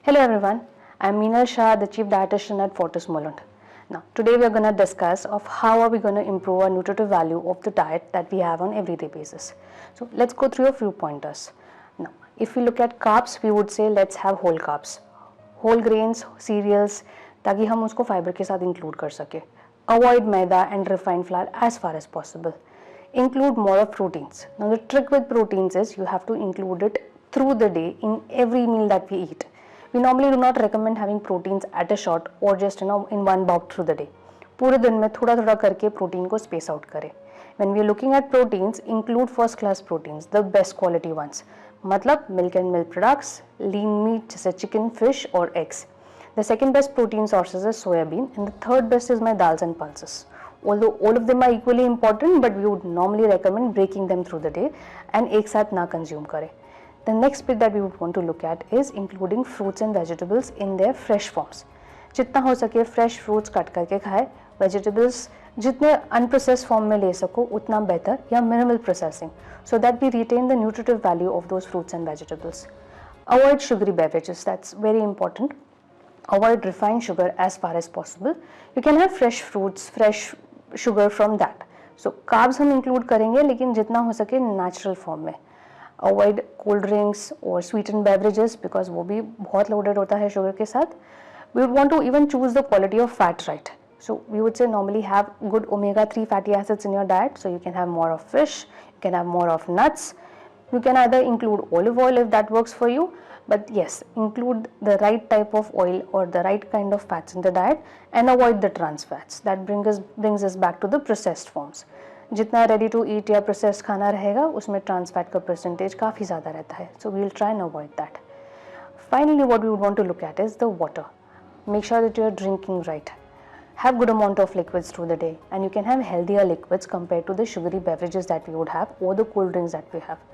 Hello everyone, I am Minal Shah, the Chief Dietitian at Fortis Mulund. Now, today we are going to discuss of how are we going to improve our nutritive value of the diet that we have on everyday basis. So, let's go through a few pointers. Now, if we look at carbs, we would say let's have whole carbs, whole grains, cereals, ताकि हम उसको fibre के साथ include कर सके. Avoid maida and refined flour as far as possible. Include more of proteins. Now, the trick with proteins is you have to include it through the day in every meal that we eat. We normally do not recommend having proteins at a shot or just in one bout through the day. पूरे दिन में थोड़ा थोड़ा करके protein को space out करें. When we are looking at proteins, include first class proteins, the best quality ones. मतलब milk and milk products, lean meat जैसे chicken, fish or eggs. The second best protein sources is soybean and the third best is my dals and pulses. Although all of them are equally important, but we would normally recommend breaking them through the day and एक साथ ना consume करें. The next bit that we would want to look at is including fruits and vegetables in their fresh forms. जितना हो सके fresh fruits cut करके खाए, vegetables जितने unprocessed form में ले सको उतना better या minimal processing, so that we retain the nutritive value of those fruits and vegetables. Avoid sugary beverages, that's very important. Avoid refined sugar as far as possible. You can have fresh fruits, fresh sugar from that. So carbs हम include करेंगे लेकिन जितना हो सके natural form में. Avoid cold drinks or sweetened beverages because वो भी बहुत loaded होता है sugar के साथ. We would want to even choose the quality of fat right. So we would say normally have good omega-3 fatty acids in your diet. So you can have more of fish, you can have more of nuts. You can either include olive oil if that works for you. But yes, include the right type of oil or the right kind of fats in the diet and avoid the trans fats. That brings us back to the processed forms. जितना ready to eat या process खाना रहेगा उसमें trans fat का percentage काफ़ी ज़्यादा रहता है. So we will try and avoid that. Finally what we would want to look at is the water. Make sure that you are drinking right. Have good amount of liquids through the day and you can have healthier liquids compared to the sugary beverages that we would have or the cold drinks that we have.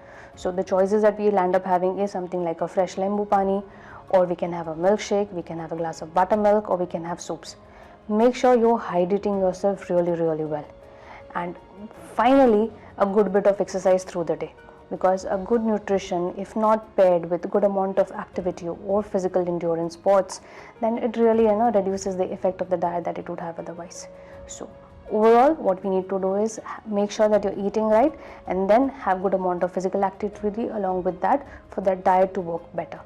So the choices that we'll end up having is something like a fresh lembu pani, or we can have a milkshake, we can have a glass of buttermilk, or we can have soups. Make sure you're hydrating yourself really well. And finally, a good bit of exercise through the day, because a good nutrition, if not paired with a good amount of activity or physical endurance sports, then it really reduces the effect of the diet that it would have otherwise. So overall, what we need to do is make sure that you're eating right and then have good amount of physical activity along with that for that diet to work better.